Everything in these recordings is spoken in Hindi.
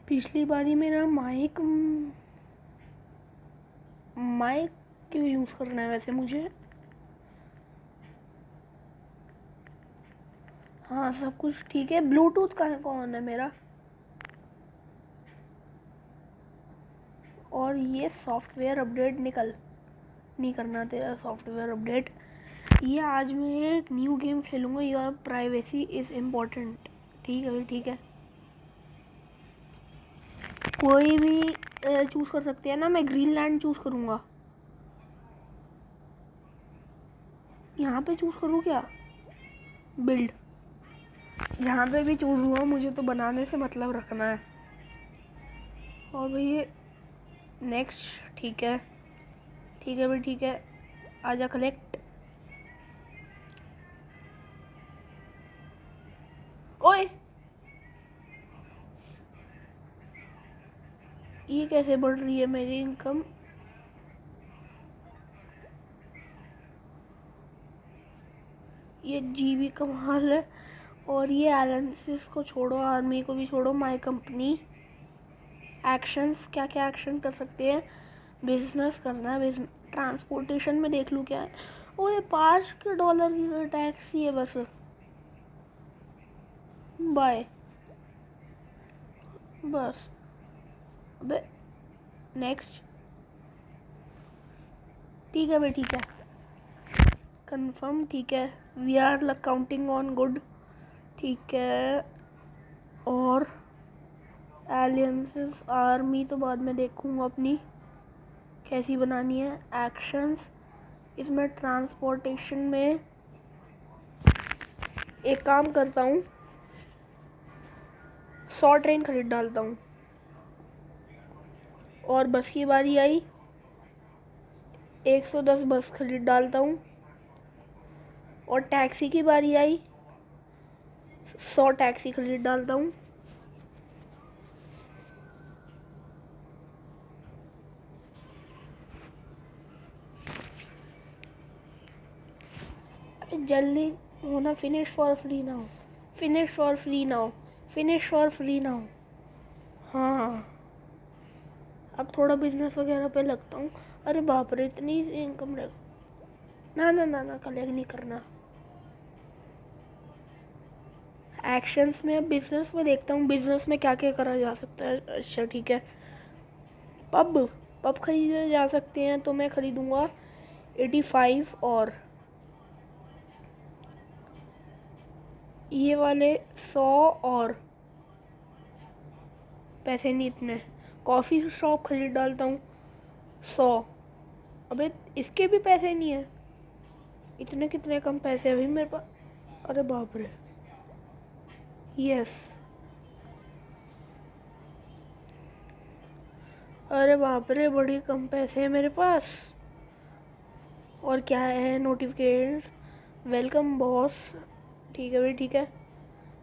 पिछली बारी मेरा माइक क्यों यूज़ करना है वैसे मुझे? हाँ सब कुछ ठीक है। ब्लूटूथ कौन है मेरा? और ये सॉफ्टवेयर अपडेट नहीं करना तेरा सॉफ्टवेयर अपडेट। ये आज मैं एक न्यू गेम खेलूँगा। Your privacy is important. ठीक है भाई, ठीक है। कोई भी चूज़ कर सकते हैं ना? मैं ग्रीनलैंड चूज़ करूँगा। यहाँ पे चूज़ करूँ क्या? बिल्ड। जहाँ पे भी चूज़ हुआ मुझे तो बनाने से मतलब रखना है। और भाई ये नेक्स्ट। ठीक है, ठीक है भाई, ठीक है। आजा कलेक्ट। ओए, ये कैसे बढ़ रही है मेरी इनकम? ये जीबी कमाल है। और ये एनालिसिस को छोड़ो, आर्मी को भी छोड़ो, माय कंपनी एक्शंस। क्या क्या एक्शन कर सकते हैं? बिजनेस करना है, ट्रांसपोर्टेशन में देख लूँ क्या है। ओ ये $5 की टैक्सी है बस। बाय बस। अबे नेक्स्ट। ठीक है भाई, ठीक है। कंफर्म, ठीक है। We are counting on good. ठीक है। और एलियंसेस आर्मी तो बाद में देखूंगा अपनी कैसी बनानी है। एक्शंस इसमें ट्रांसपोर्टेशन में एक काम करता हूँ, 100 ट्रेन खरीद डालता हूँ। और बस की बारी आई, 110 बस खरीद डालता हूँ। और टैक्सी की बारी आई, 100 टैक्सी खरीद डालता हूँ। जल्दी होना। Finish for free now, finish for free now, finish for free now. हाँ, अब थोड़ा बिजनेस वगैरह पे लगता हूँ। अरे बाप रे, इतनी इनकम ना ना ना ना, कलेक्ट नहीं करना। एक्शंस में बिजनेस में देखता हूँ, बिजनेस में क्या क्या करा जा सकता है। अच्छा ठीक है। पब पब खरीदे जा सकते हैं, तो मैं खरीदूंगा 85। और ये वाले 100। और पैसे नहीं इतने। कॉफ़ी शॉप खरीद डालता हूँ 100। अबे इसके भी पैसे नहीं है। इतने कितने कम पैसे अभी मेरे पास। अरे बाप रे, यस। अरे बाप रे, बड़ी कम पैसे हैं मेरे पास। और क्या है? Notification, welcome boss. ठीक है भाई, ठीक है।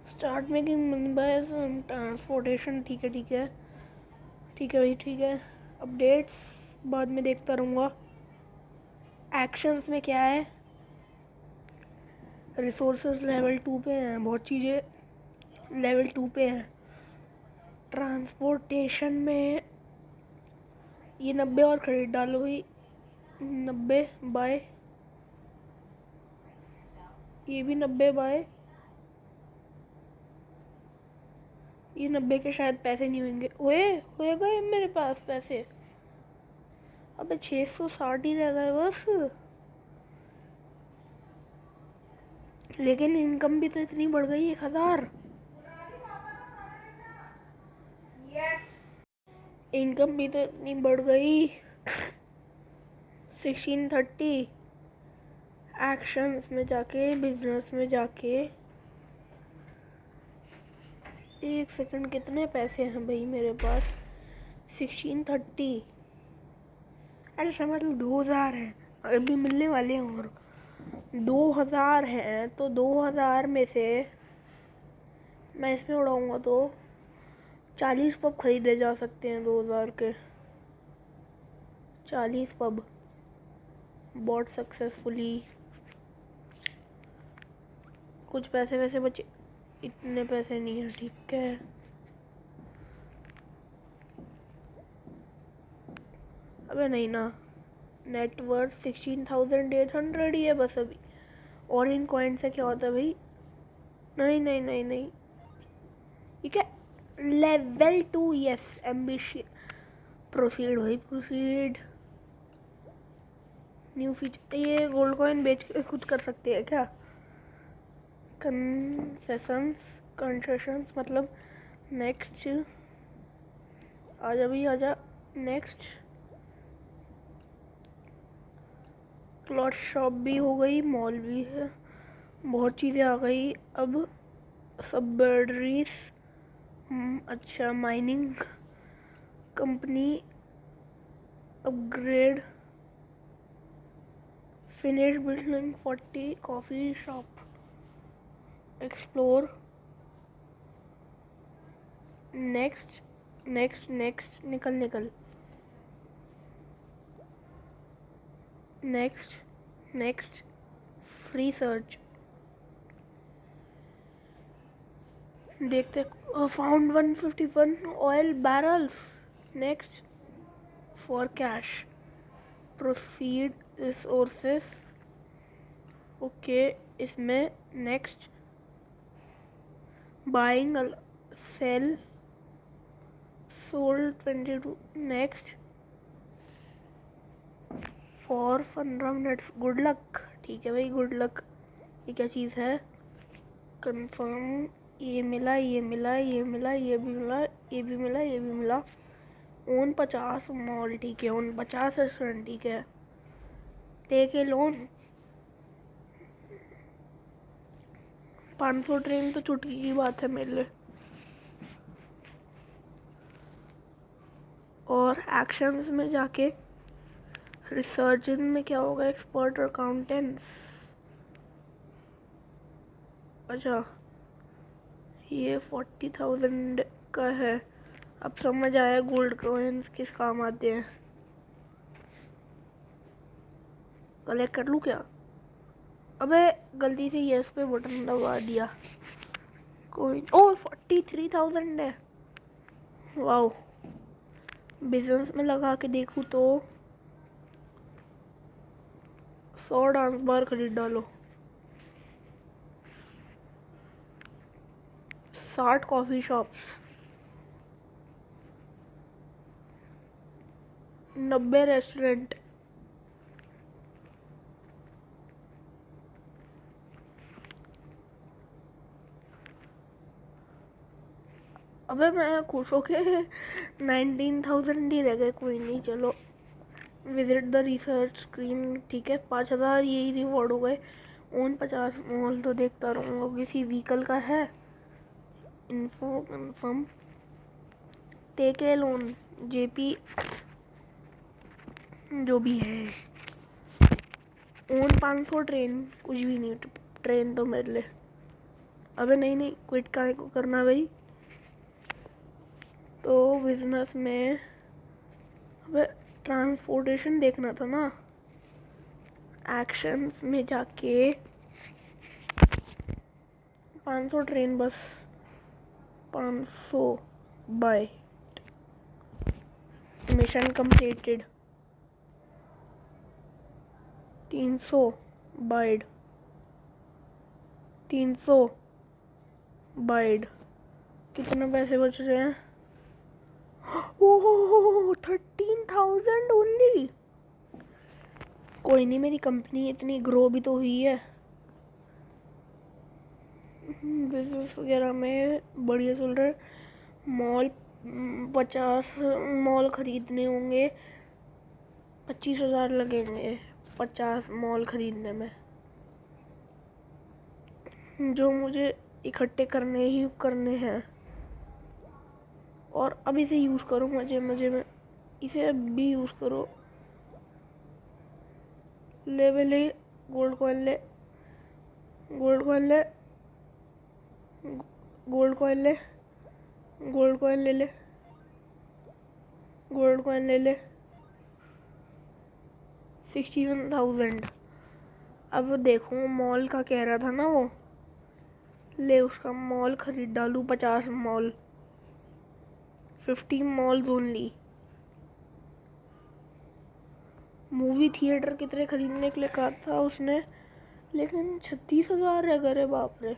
स्टार्ट मेकिंग बस ट्रांसपोर्टेशन। ठीक है, ठीक है, ठीक है भाई, ठीक है। अपडेट्स बाद में देखता रहूँगा। एक्शंस में क्या है? रिसोर्सेज लेवल 2 पे हैं, बहुत चीज़ें लेवल 2 पे हैं। ट्रांसपोर्टेशन में ये 90 और खरीद डालो भाई। 90 बाय, ये भी 90 बाय। ये 90 के शायद पैसे नहीं होंगे। ओए होएगा ये मेरे पास पैसे। अबे 660 ही रह गए बस। लेकिन इनकम भी तो इतनी बढ़ गई, 1000। इनकम भी तो इतनी बढ़ गई, 1630। एक्शंस में जाके, बिजनेस में जाके, एक सेकंड, कितने पैसे हैं भाई मेरे पास? 1630। अरे समझ लो 2000 है, अभी मिलने वाले हैं। और 2000 हैं, तो 2000 में से मैं इसमें उड़ाऊंगा तो 40 पब खरीदे जा सकते हैं 2000 के। 40 पब बॉट सक्सेसफुली। कुछ पैसे वैसे बचे, इतने पैसे नहीं है। ठीक है, अबे नहीं ना, नेटवर्थ 16,800 ही है बस अभी। और इन कॉइन से क्या होता है भाई? नहीं नहीं नहीं नहीं, ठीक है। लेवल 2, यस, एम्बिशन, प्रोसीड भाई प्रोसीड। न्यू फीचर, ये गोल्ड कॉइन बेच के खुद कर सकते हैं क्या? कंसेशंस, कंसेशंस मतलब नेक्स्ट, आजा भाई आजा। नेक्स्ट क्लॉथ शॉप भी हो गई, मॉल भी है, बहुत चीज़ें आ गई। अब सबसिडीज, अच्छा, mining company, upgrade, finish building 40, coffee shop, explore, next next next, निकल निकल, नेक्स्ट नेक्स्ट, फ्री सर्च, देखते। Found 151 oil barrels, next for cash, proceed resources, okay. इसमें next, buying, sell, sold 22, next for 15 minutes, good luck. ठीक है भाई, गुड लक। ये क्या चीज़ है? कंफर्म, ये मिला, ये मिला, ये मिला, ये भी मिला, ये भी मिला, ये भी मिला। ओन 50 मॉल, ठीक है। ओन 50 रेस्टोरेंट, ठीक है। टेक ए लोन, 500 ट्रेन तो चुटकी की बात है मेरे लिए। और एक्शंस में जाके रिसर्चेस में क्या होगा? एक्सपर्ट अकाउंटेंट्स, अच्छा ये 40,000 का है। अब समझ आया गोल्ड कॉइन्स किस काम आते हैं। कलेक्ट कर लूँ क्या? अबे गलती से यस पे बटन दबा दिया। कोई, ओ 43,000 है, वाओ। बिजनेस में लगा के देखूँ तो 100 डांस बार खरीद डालो, 60 कॉफ़ी शॉप्स, 90 रेस्टोरेंट, अबे मैं खुश हो के 19,000 ही रह गए। कोई नहीं, चलो विजिट द रिसर्च स्क्रीन, ठीक है। 5,000 यही रिवॉर्ड हो गए। ओन 50 मॉल तो देखता रहूँगा। किसी व्हीकल का है? Info confirm, take a loan, JP जो भी है। ओन 500 ट्रेन, कुछ भी नहीं, ट्रेन तो मेरे लिए। अबे नहीं नहीं, क्विट काहे को करना भाई? तो बिजनेस में अबे ट्रांसपोर्टेशन देखना था ना। एक्शंस में जाके 500 train bus, 500 buy, mission completed, 300 बाइड, 300 बाइड। कितने पैसे बच रहे हैं? Oh 13,000 only. कोई नहीं, मेरी कंपनी इतनी ग्रो भी तो हुई है। बिजनेस वगैरह में बढ़िया चल रहा है। मॉल 50 मॉल खरीदने होंगे, 25,000 लगेंगे 50 मॉल खरीदने में, जो मुझे इकट्ठे करने ही करने हैं। और अब इसे यूज़ करो मज़े मज़े में, इसे अभी यूज़ करो। ले ले, गोल्ड कॉइन ले, गोल्ड कॉइन ले, गोल्ड कॉइन ले, गोल्ड कॉइन ले ले, गोल्ड कॉइन ले ले। 61,000। अब देखो, मॉल का कह रहा था ना वो, ले उसका मॉल खरीद डालूँ। 50 mall, 50 malls only. Movie theatre कितने खरीदने के लिए कहा था उसने, लेकिन 36,000 है। अरे बाप रे,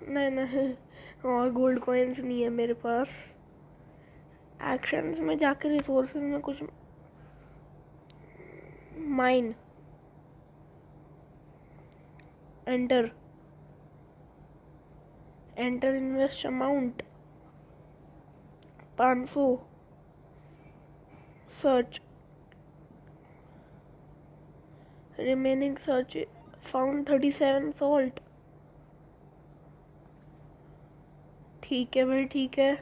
नहीं नहीं, और गोल्ड कॉइन्स नहीं है मेरे पास। एक्शंस में जाकर रिसोर्सेज में कुछ mine enter invest amount 500 search remaining search found 37 salt. ठीक है भाई, ठीक है।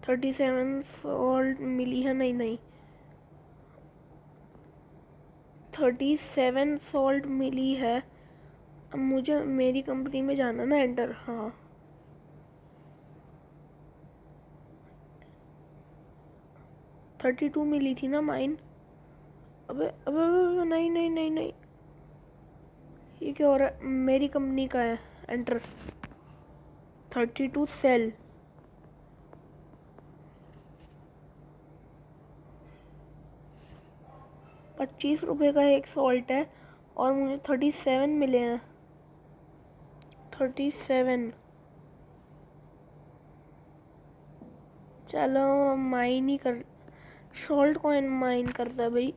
37 सॉल्ट मिली है, नहीं नहीं 37 सॉल्ट मिली है। अब मुझे मेरी कंपनी में जाना ना, एंटर। हाँ 32 मिली थी ना माइन। अबे अबे अबे, नहीं नहीं नहीं नहीं, ये क्या हो रहा है? मेरी कंपनी का है, एंटर 32 सेल। ₹25 का एक सॉल्ट है और मुझे 37 मिले हैं। 37। चलो माइन ही कर, सॉल्ट कॉइन माइन करता है भाई।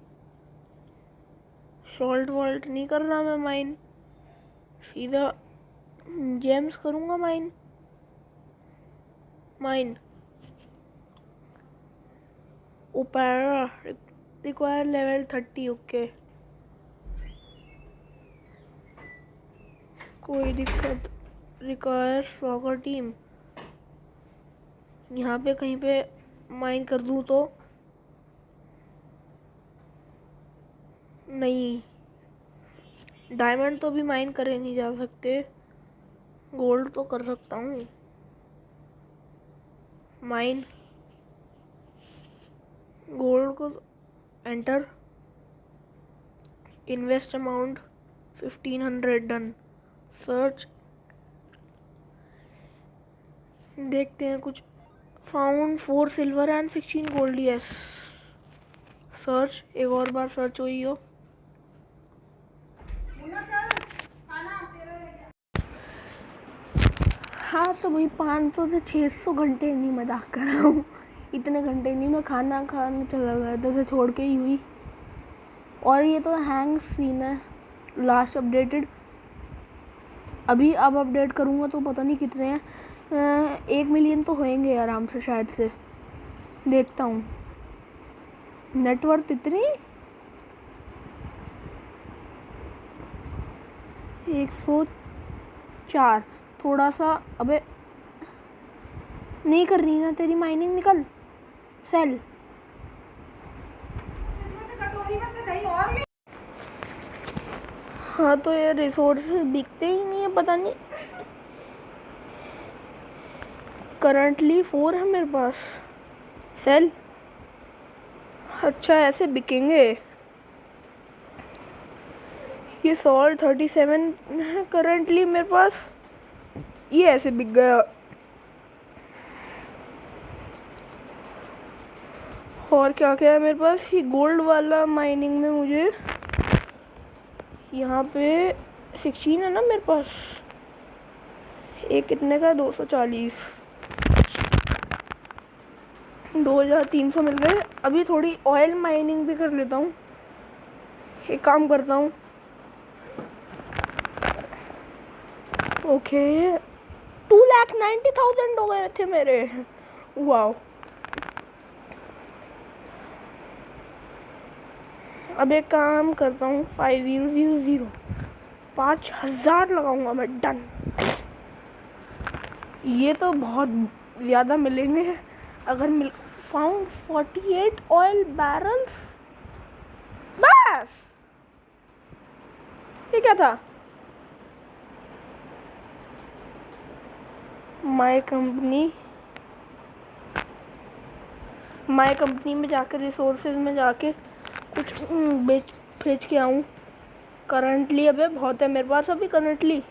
सॉल्ट वॉल्ट नहीं कर रहा मैं माइन, सीधा जेम्स करूँगा mine. Opera require level 30। Okay, कोई दिक्कत। रिक्वायर सॉकर टीम, यहाँ पे कहीं पे माइन कर दूँ तो नहीं, डायमंड तो भी माइन करे नहीं जा सकते, गोल्ड तो कर सकता हूँ। माइन गोल्ड को enter, invest amount 1500 done. Search देखते हैं कुछ। Found 4 silver and 16 gold. Yes, search एक और बार सर्च हुई हो। हाँ तो भाई 500 से 600 घंटे, नहीं मजाक कर रहा हूँ, इतने घंटे नहीं। मैं खाना खाने चला गया था, तो छोड़ के ही हुई। और ये तो हैंग सीन है, लास्ट अपडेटेड। अभी अब अपडेट करूँगा तो पता नहीं कितने हैं, 1 मिलियन तो होंगे आराम से शायद से। देखता हूँ नेटवर्थ इतनी 104। थोड़ा सा, अबे नहीं कर रही ना तेरी माइनिंग, निकल सेल। हाँ तो ये रिसोर्सेज बिकते ही नहीं है, पता नहीं। करंटली 4 है मेरे पास सेल। अच्छा ऐसे बिकेंगे। ये सॉल्ट 37 है करंटली मेरे पास, ये ऐसे बिक गया। और क्या क्या है मेरे पास, ये गोल्ड वाला माइनिंग में मुझे यहाँ पे 16 है ना मेरे पास। एक कितने का, 240, 2300 मिल गए। अभी थोड़ी ऑयल माइनिंग भी कर लेता हूँ। एक काम करता हूँ, ओके 2,90,000 हो गए थे मेरे। वाओ, अब एक काम करता हूँ, 5000 5,000 लगाऊंगा मैं, डन। ये तो बहुत ज़्यादा मिलेंगे अगर मिल। फाउंड 48 ऑयल बैरल्स, बस। ये क्या था? माय कंपनी में जाकर रिसोर्सेज में जाके कुछ भेज के आऊँ। करंटली अबे बहुत है मेरे पास अभी करंटली।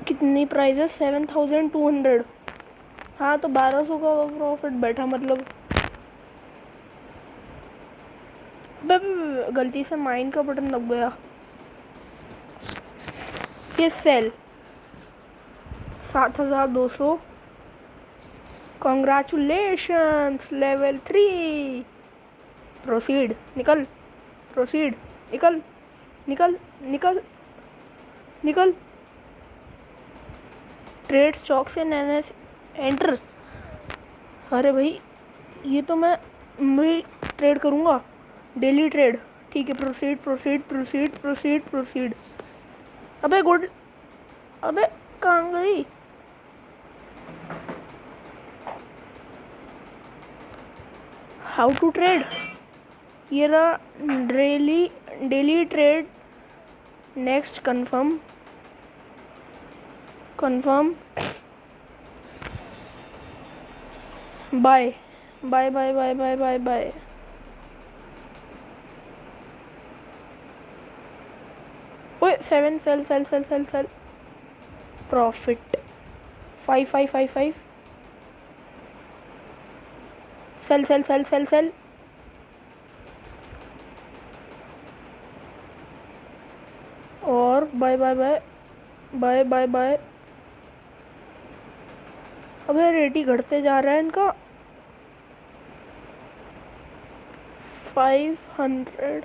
कितनी प्राइस है? 7,200। हाँ तो 1,200 का प्रॉफिट बैठा, मतलब गलती से माइन का बटन दब गया। ये सेल 7200। Congratulations level 3। प्रोसीड। निकल। प्रोसीड। निकल निकल निकल निकल। ट्रेड स्टॉक से नैने एंटर। अरे भाई ये तो मैं ट्रेड करूँगा, डेली ट्रेड। ठीक है, proceed proceed proceed proceed proceed. अबे गुड, अबे कहाँ गई? How to trade? ये रहा daily trade. Next confirm confirm. Buy buy buy buy buy buy buy. ओए 7 sell sell sell sell sell. Profit 5555। Sell sell sell sell sell. और buy buy buy buy buy buy. अबे रेट ही घटते जा रहा है इनका। 500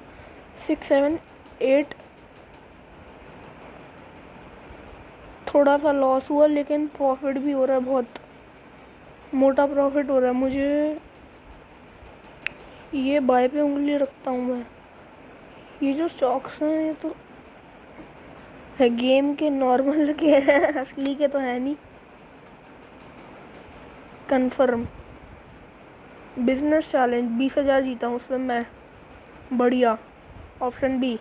6 7 8। थोड़ा सा लॉस हुआ लेकिन प्रॉफिट भी हो रहा है, बहुत मोटा प्रॉफिट हो रहा है। मुझे ये बाय पे उंगली रखता हूँ मैं। ये जो स्टॉक्स हैं ये तो है गेम के, नॉर्मल के हैं, असली के तो है नहीं। कंफर्म। बिजनेस चैलेंज 20,000 जीता हूँ उसमें मैं। बढ़िया। ऑप्शन बी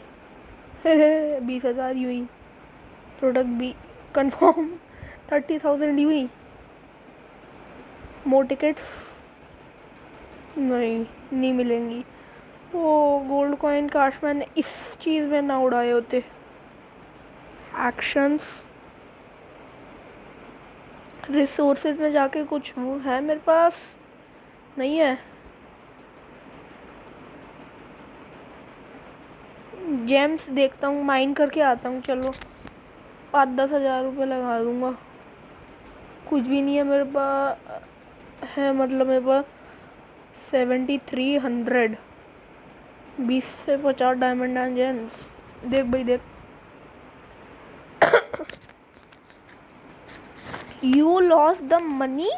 20,000 यूं ही। प्रोडक्ट बी कंफर्म 30,000 यूं ही। मोर टिकट्स नहीं मिलेंगी। वो गोल्ड कॉइन काश मैंने इस चीज़ में ना उड़ाए होते। एक्शंस रिसोर्सेज में जाके कुछ वो है मेरे पास नहीं है। जेम्स देखता हूँ, माइन करके आता हूँ। चलो 5-10 हज़ार रुपये लगा दूँगा। कुछ भी नहीं है मेरे पास है, मतलब मेरे पास 7300। 20 से 50 डायमंड एंड जेम्स। देख भाई देख। You lose the money.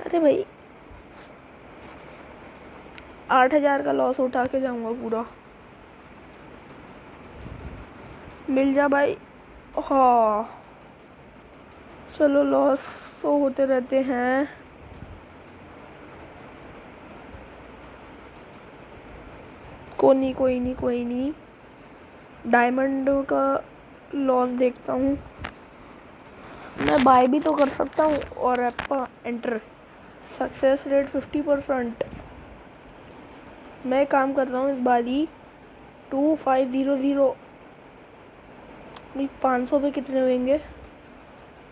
अरे भाई 8,000 का लॉस उठा के जाऊंगा पूरा। मिल जा भाई। हाँ चलो, लॉस तो होते रहते हैं। कोई नहीं। डायमंड का लॉस देखता हूँ। मैं बाय भी तो कर सकता हूँ। और एप्पा एंटर। Success rate 50%। मैं काम कर रहा हूँ इस बारी 2500। 500 पे कितने होंगे?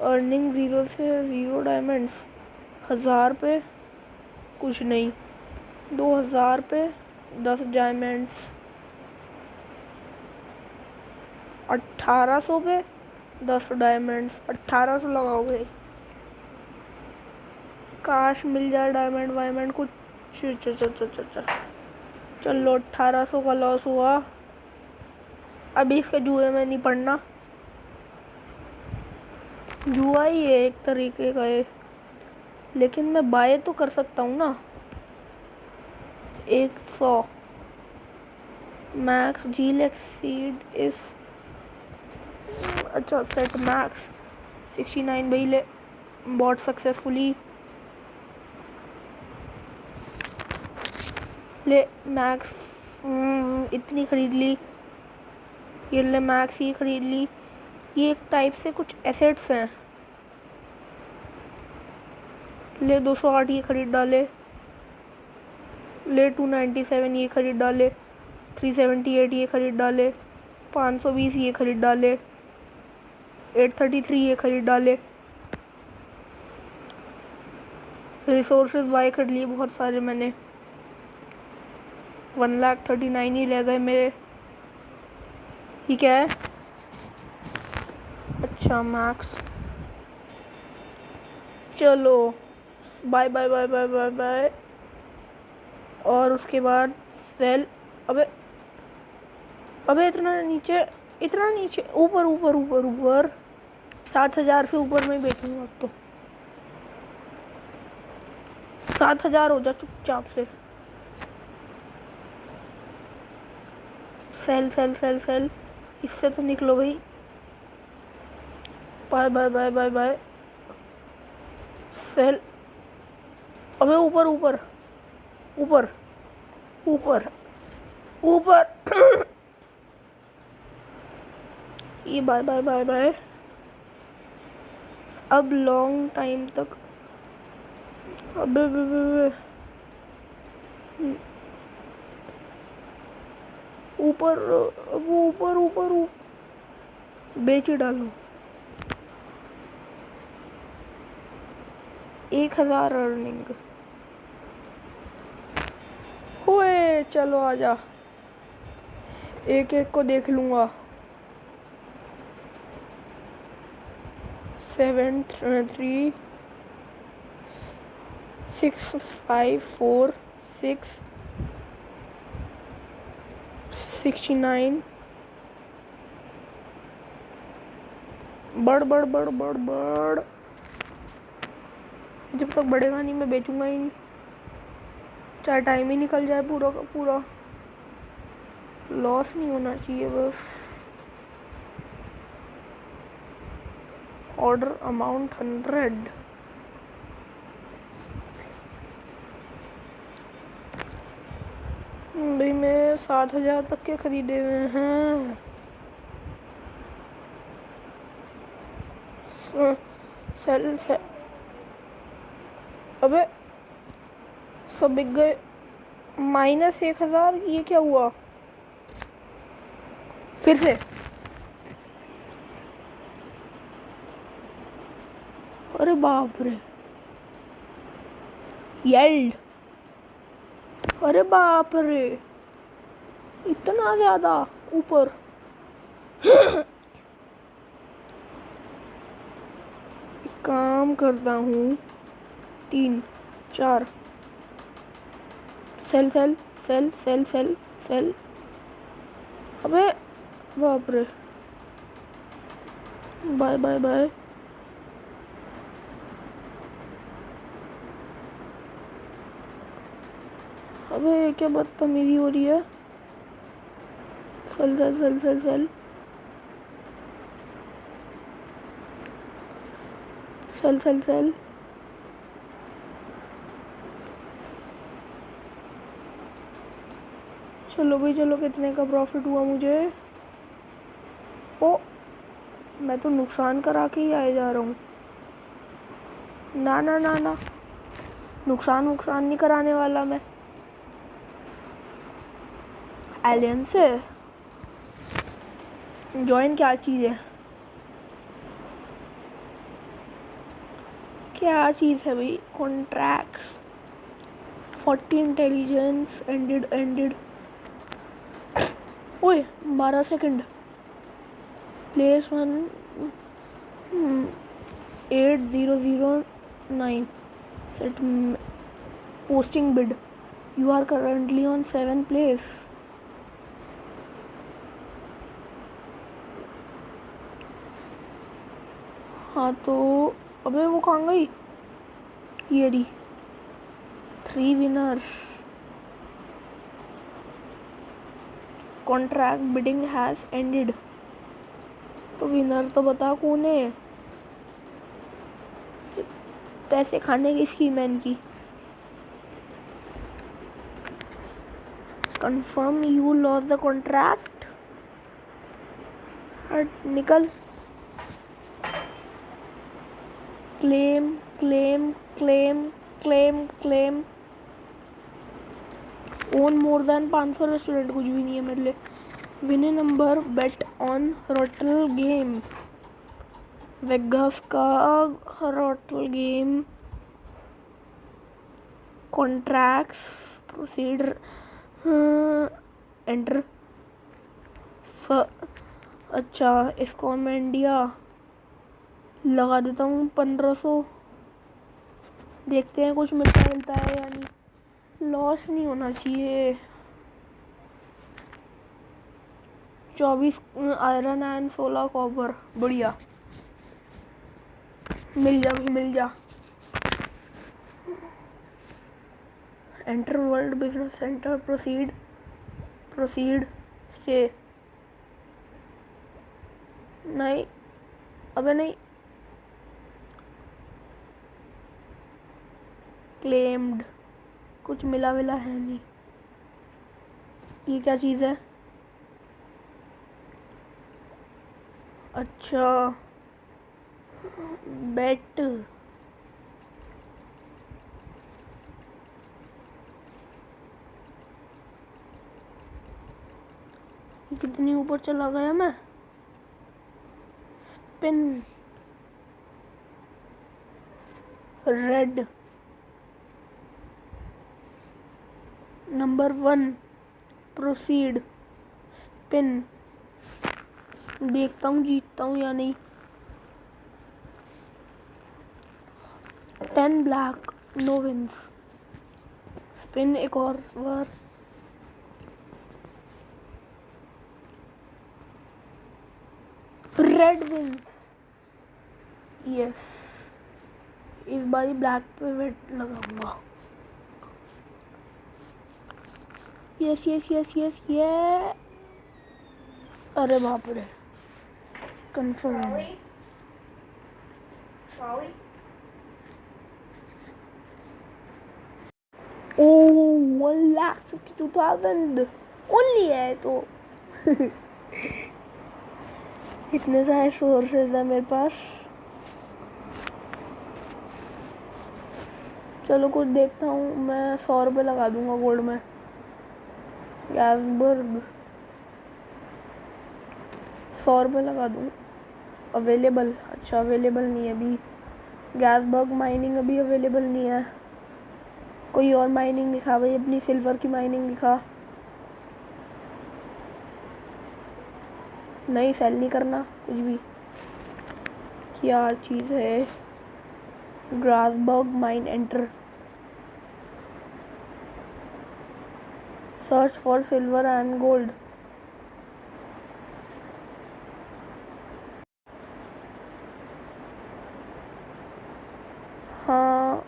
अर्निंग 0 से 0 डायमंड्स। 1000 पे कुछ नहीं। 2000 पे 10 डायमंड्स। 1800 पे 10 डायमंड्स। 1800 लगाओगे। काश मिल जाए डायमंड वायमंड कुछ। चलो 1800 का लॉस हुआ। अभी इसके जुए में नहीं पड़ना। जुआ ही है एक तरीके का ये, लेकिन मैं बाय तो कर सकता हूँ ना। 100 मैक्स जील एक्सीड इस। अच्छा सेट मैक्स 69 भाई। ले बॉट सक्सेसफुली। ले मैक्स इतनी खरीद ली। ये ले मैक्स ही खरीद ली। ये एक टाइप से कुछ एसेट्स हैं। ले 208 ये खरीद डाले। ले 297 ये खरीद डाले। 378 ये खरीद डाले। 520 ये खरीद डाले। 833 ये खरीद डाले। रिसोर्सेज बाय कर लिए बहुत सारे मैंने। 1,39,000 ही रह गए मेरे। ये क्या है? अच्छा मैक्स। चलो buy buy buy buy buy buy. और उसके बाद सेल। अबे अबे इतना नीचे, ऊपर ऊपर ऊपर ऊपर। 7,000 से ऊपर में बेचूंगा अब तो। 7,000 हो जा चुपचाप से। Sell sell sell sell. इससे तो निकलो भाई। Buy buy buy buy buy. Sell. अबे ऊपर ऊपर ऊपर ऊपर ऊपर। ये बाय बाय बाय बाय। अब लॉन्ग टाइम तक। अबे ऊपर ऊपर ऊपर बेच ही डालो। 1,000 अर्निंग हुए। चलो आजा, एक एक को देख लूँगा। 7 3 6 5 4 6 69। बढ़ बढ़ बढ़ बढ़ बढ़। जब तक बढ़ेगा नहीं मैं बेचूंगा ही नहीं, चाहे टाइम ही निकल जाए पूरा का पूरा। लॉस नहीं होना चाहिए बस। Order amount 100। भाई मैं 7,000 तक के खरीदे हुए हैं। सेल से। अबे सब बिक गए। -1,000। ये क्या हुआ फिर से? अरे बाप रे। येल्ड। अरे बाप रे, इतना ज्यादा ऊपर। काम करता हूँ। 3 4। Sell sell sell sell sell sell. अबे बाप रे। Buy buy buy. अबे क्या बदतमीजी हो रही है। Sell sell sell sell sell sell sell sell. चलो भाई चलो, कितने का प्रॉफिट हुआ मुझे? ओ, मैं तो नुकसान करा के ही आए जा रहा हूँ। ना ना ना ना, नुकसान नहीं कराने वाला मैं। एलियन से ज्वाइन क्या चीज़ है? क्या चीज़ है भाई? Contracts 40 intelligence ended. ओए 12 second. Place 8009 set posting bid. You are currently on 7 place. हाँ तो अबे वो कहाँ गई? ये रही। 3 winners. Contract bidding has ended. तो विनर तो बता कौन है? पैसे खाने की स्कीम है इनकी। Confirm you lose the contract. निकल। Claim claim claim claim claim. Own more than 500 restaurant. कुछ भी नहीं है मेरे लिए। Win number bet on roulette game. Vegas का roulette game. Contracts proceed enter. अच्छा, इसको मैं इंडिया लगा देता हूँ 1500। देखते हैं कुछ मिलता है या नहीं। लॉस नहीं होना चाहिए। 24 आयरन एंड 16 कॉपर। बढ़िया, मिल जा भाई, मिल जा। Enter world business centre. Proceed, proceed, stay. नहीं, अबे नहीं। क्लेम्ड, कुछ मिला है नहीं। ये क्या चीज़ है? अच्छा, बेट। कितनी ऊपर चला गया मैं? Spin, red, number 1, proceed, spin. देखता हूँ जीतता हूँ या नहीं। 10 ब्लैक, नो विंस। स्पिन एक और बार। Red wins, yes. इस बारी ब्लैक पे वेट लगाऊंगा। यस यस यस यस ये। अरे बाप रे, कंफर्म। ओह, 1,52,000 ओनली है तो। इतने सारे सोर्सेज है मेरे पास। चलो कुछ देखता हूँ। मैं 100 रुपये लगा दूंगा गोल्ड में। गैसबर्ग 100 रुपये लगा दूँ। अवेलेबल, अच्छा अवेलेबल नहीं है अभी। गैसबर्ग माइनिंग अभी अवेलेबल नहीं है। कोई और माइनिंग दिखा भाई, अपनी सिल्वर की माइनिंग दिखा। नहीं, सेल नहीं करना कुछ भी। क्या चीज़ है? Grasberg mine, enter. Search for silver and gold. हाँ,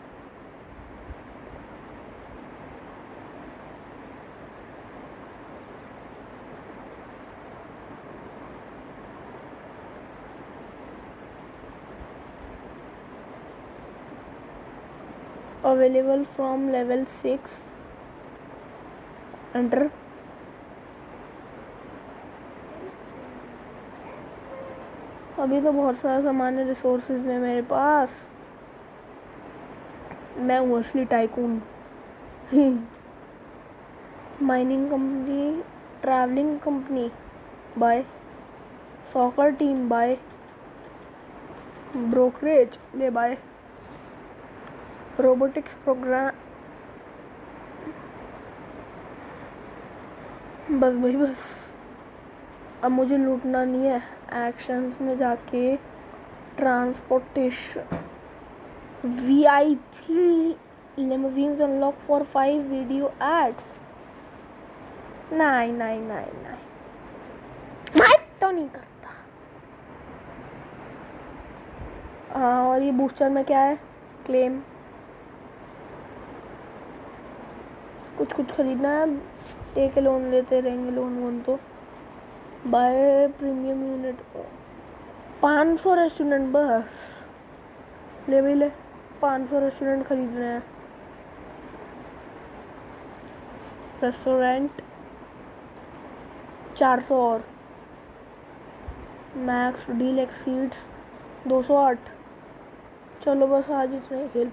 अवेलेबल फ्रॉम लेवल 6, एंटर। अभी तो बहुत सारा सामान है, रिसोर्सेज है मेरे पास। मैं हूँ असली tycoon. Mining company, traveling company buy, soccer team buy, brokerage ले बाय, रोबोटिक्स प्रोग्राम। बस भाई बस, अब मुझे लूटना नहीं है। एक्शंस में जाके transportation, VIP limousines unlock for 5 video ads. नहीं नहीं नहीं नहीं, मैं तो नहीं करता। हाँ, और ये बूस्टर में क्या है? क्लेम। कुछ खरीदना है। एक लोन लेते रहेंगे, लोन तो। बाय प्रीमियम यूनिट 500 रेस्टोरेंट बस। ले भाई ले, 500 रेस्टोरेंट खरीद रहे हैं। रेस्टोरेंट 400 और मैक्स डील एक्सीड्स 208। चलो बस आज इतना ही खेल